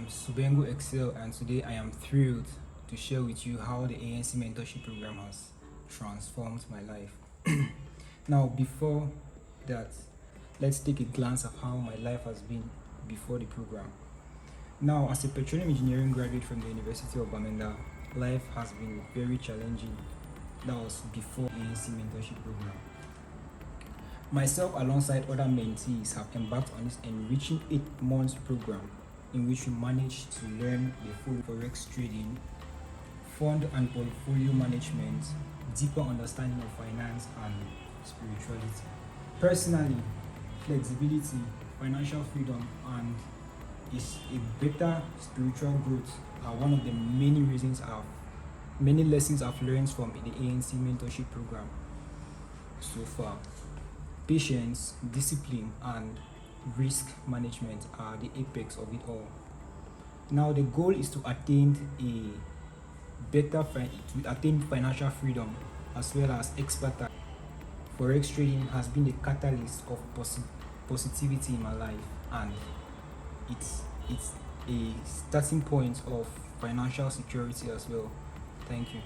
Suh Excel, and today I am thrilled to share with you how the ANC Mentorship Program has transformed my life. Now, before that, let's take a glance at how my life has been before the program. Now, as a petroleum engineering graduate from the University of Bamenda, life has been very challenging. That was before the ANC Mentorship Program. Myself, alongside other mentees, have embarked on this enriching 8-month program in which we managed to learn the full forex trading, fund and portfolio management, deeper understanding of finance and spirituality. Personally, flexibility, financial freedom, and a better spiritual growth are one of the many lessons I've learned from the ANC Mentorship Program so far. Patience, discipline, and risk management are the apex of it all. Now, the goal is to attain financial freedom as well as expertise. Forex trading has been the catalyst of positivity in my life, and it's a starting point of financial security as well. Thank you.